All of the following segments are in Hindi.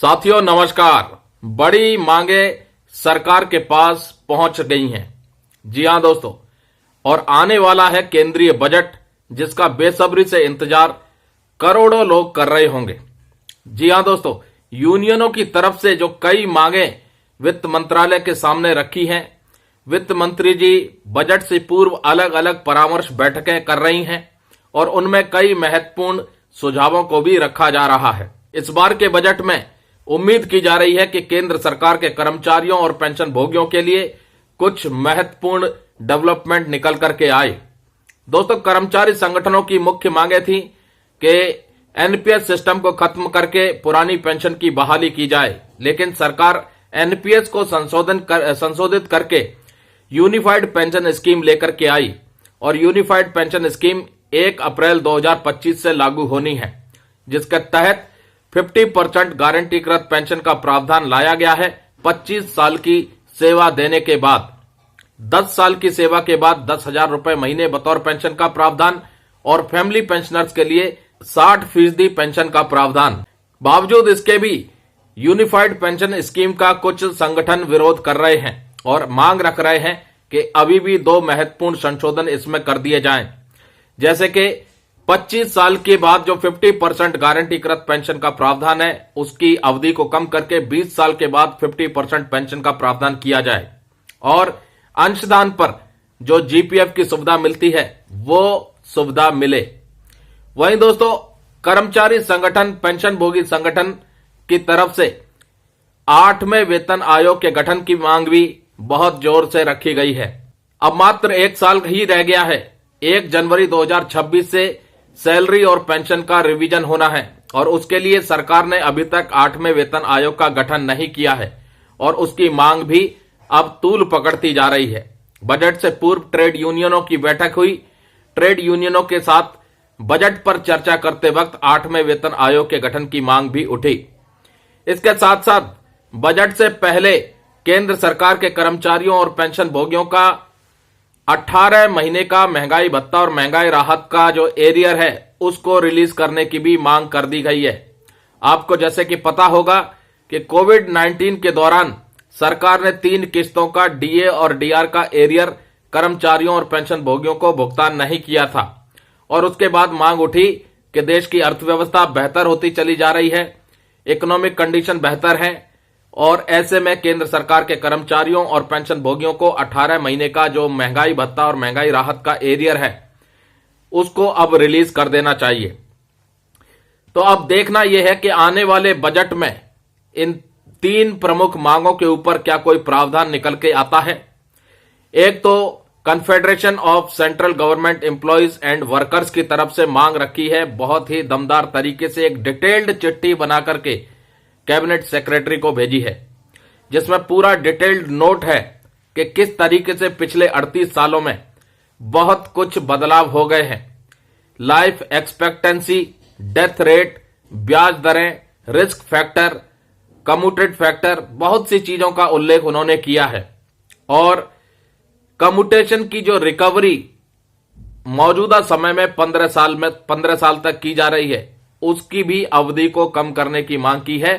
साथियों नमस्कार। बड़ी मांगे सरकार के पास पहुंच गई हैं। जी हां दोस्तों, और आने वाला है केंद्रीय बजट जिसका बेसब्री से इंतजार करोड़ों लोग कर रहे होंगे। जी हां दोस्तों, यूनियनों की तरफ से जो कई मांगे वित्त मंत्रालय के सामने रखी हैं, वित्त मंत्री जी बजट से पूर्व अलग अलग परामर्श बैठकें कर रही हैं और उनमें कई महत्वपूर्ण सुझावों को भी रखा जा रहा है। इस बार के बजट में उम्मीद की जा रही है कि केंद्र सरकार के कर्मचारियों और पेंशन भोगियों के लिए कुछ महत्वपूर्ण डेवलपमेंट निकल करके आए। दोस्तों, कर्मचारी संगठनों की मुख्य मांगे थी कि एनपीएस सिस्टम को खत्म करके पुरानी पेंशन की बहाली की जाए, लेकिन सरकार एनपीएस को संशोधित करके यूनिफाइड पेंशन स्कीम लेकर के आई और यूनिफाइड पेंशन स्कीम 1 अप्रैल 2025 से लागू होनी है, जिसके तहत 50% गारंटीकृत पेंशन का प्रावधान लाया गया है। 25 साल की सेवा देने के बाद 10 साल की सेवा के बाद 10,000 रुपए महीने बतौर पेंशन का प्रावधान और फैमिली पेंशनर्स के लिए 60% पेंशन का प्रावधान। बावजूद इसके भी यूनिफाइड पेंशन स्कीम का कुछ संगठन विरोध कर रहे हैं और मांग रख रहे हैं कि अभी भी 2 महत्वपूर्ण संशोधन इसमें कर दिए जाएं, जैसे कि 25 साल के बाद जो 50% गारंटीकृत पेंशन का प्रावधान है उसकी अवधि को कम करके 20 साल के बाद 50% पेंशन का प्रावधान किया जाए और अंशदान पर जो जीपीएफ की सुविधा मिलती है वो सुविधा मिले। वहीं दोस्तों, कर्मचारी संगठन पेंशन भोगी संगठन की तरफ से 8वें वेतन आयोग के गठन की मांग भी बहुत जोर से रखी गई है। अब मात्र 1 साल ही रह गया है। 1 जनवरी 2026 से सैलरी और पेंशन का रिवीजन होना है और उसके लिए सरकार ने अभी तक 8वें वेतन आयोग का गठन नहीं किया है और उसकी मांग भी अब तूल पकड़ती जा रही है। बजट से पूर्व ट्रेड यूनियनों की बैठक हुई। ट्रेड यूनियनों के साथ बजट पर चर्चा करते वक्त 8वें वेतन आयोग के गठन की मांग भी उठी। इसके साथ साथ बजट से पहले केंद्र सरकार के कर्मचारियों और पेंशन भोगियों का 18 महीने का महंगाई भत्ता और महंगाई राहत का जो एरियर है उसको रिलीज करने की भी मांग कर दी गई है। आपको जैसे कि पता होगा कि कोविड-19 के दौरान सरकार ने 3 किस्तों का डीए और डीआर का एरियर कर्मचारियों और पेंशन भोगियों को भुगतान नहीं किया था और उसके बाद मांग उठी कि देश की अर्थव्यवस्था बेहतर होती चली जा रही है, इकोनॉमिक कंडीशन बेहतर है और ऐसे में केंद्र सरकार के कर्मचारियों और पेंशन भोगियों को 18 महीने का जो महंगाई भत्ता और महंगाई राहत का एरियर है उसको अब रिलीज कर देना चाहिए। तो अब देखना यह है कि आने वाले बजट में इन 3 प्रमुख मांगों के ऊपर क्या कोई प्रावधान निकल के आता है। एक तो confederation of central government employees and workers की तरफ से मांग रखी है, बहुत ही दमदार तरीके से एक डिटेल्ड चिट्ठी बना करके कैबिनेट सेक्रेटरी को भेजी है, जिसमें पूरा डिटेल्ड नोट है कि किस तरीके से पिछले 38 सालों में बहुत कुछ बदलाव हो गए हैं। लाइफ एक्सपेक्टेंसी, डेथ रेट, ब्याज दरें, रिस्क फैक्टर, कम्यूटेड फैक्टर, बहुत सी चीजों का उल्लेख उन्होंने किया है और कम्यूटेशन की जो रिकवरी मौजूदा समय में 15 साल तक की जा रही है उसकी भी अवधि को कम करने की मांग की है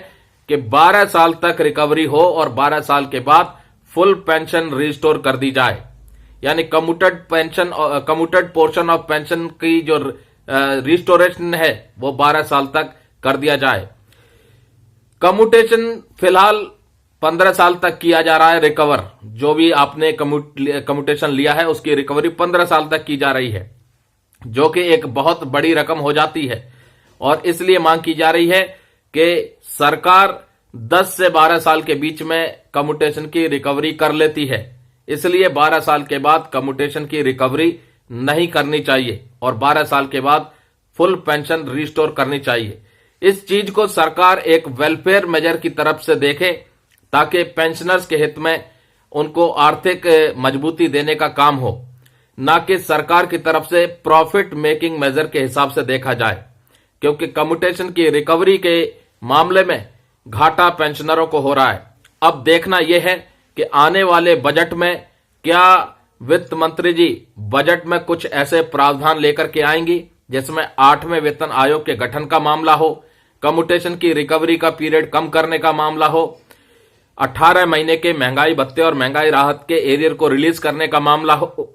कि 12 साल तक रिकवरी हो और 12 साल के बाद फुल पेंशन रिस्टोर कर दी जाए, यानी कम्यूटेड पोर्शन ऑफ पेंशन की जो रिस्टोरेशन है वो 12 साल तक कर दिया जाए। कम्यूटेशन फिलहाल 15 साल तक किया जा रहा है, रिकवर जो भी आपने कम्यूटेशन लिया है उसकी रिकवरी 15 साल तक की जा रही है, जो कि एक बहुत बड़ी रकम हो जाती है और इसलिए मांग की जा रही है कि सरकार 10 से 12 साल के बीच में कम्यूटेशन की रिकवरी कर लेती है, इसलिए 12 साल के बाद कम्यूटेशन की रिकवरी नहीं करनी चाहिए और 12 साल के बाद फुल पेंशन रिस्टोर करनी चाहिए। इस चीज को सरकार एक वेलफेयर मेजर की तरफ से देखे ताकि पेंशनर्स के हित में उनको आर्थिक मजबूती देने का काम हो, ना कि सरकार की तरफ से प्रॉफिट मेकिंग मेजर के हिसाब से देखा जाए, क्योंकि कम्यूटेशन की रिकवरी के मामले में घाटा पेंशनरों को हो रहा है। अब देखना यह है कि आने वाले बजट में क्या वित्त मंत्री जी बजट में कुछ ऐसे प्रावधान लेकर के आएंगी जिसमें 8वें वेतन आयोग के गठन का मामला हो, कम्यूटेशन की रिकवरी का पीरियड कम करने का मामला हो, 18 महीने के महंगाई भत्ते और महंगाई राहत के एरियर को रिलीज करने का मामला हो,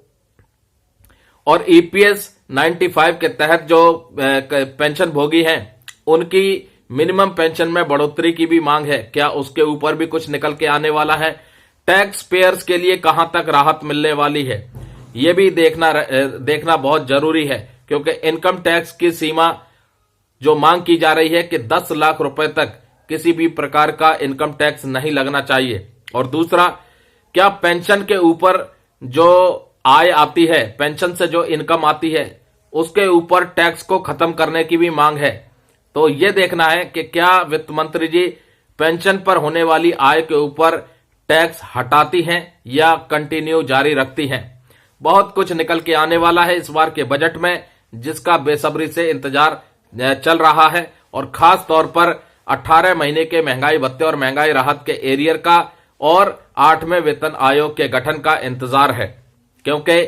और ईपीएस 95 के तहत जो पेंशन भोगी हैं उनकी मिनिमम पेंशन में बढ़ोतरी की भी मांग है, क्या उसके ऊपर भी कुछ निकल के आने वाला है? टैक्स पेयर्स के लिए कहां तक राहत मिलने वाली है, यह भी देखना बहुत जरूरी है, क्योंकि इनकम टैक्स की सीमा जो मांग की जा रही है कि 10 लाख रुपए तक किसी भी प्रकार का इनकम टैक्स नहीं लगना चाहिए। और दूसरा, क्या पेंशन के ऊपर जो आय आती है, पेंशन से जो इनकम आती है, उसके ऊपर टैक्स को खत्म करने की भी मांग है। तो यह देखना है कि क्या वित्त मंत्री जी पेंशन पर होने वाली आय के ऊपर टैक्स हटाती हैं या कंटिन्यू जारी रखती हैं। बहुत कुछ निकल के आने वाला है इस बार के बजट में, जिसका बेसब्री से इंतजार चल रहा है, और खास तौर पर 18 महीने के महंगाई भत्ते और महंगाई राहत के एरियर का और 8वें वेतन आयोग के गठन का इंतजार है, क्योंकि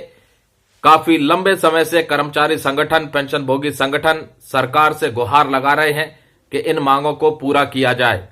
काफी लंबे समय से कर्मचारी संगठन, पेंशन भोगी संगठन सरकार से गुहार लगा रहे हैं कि इन मांगों को पूरा किया जाए।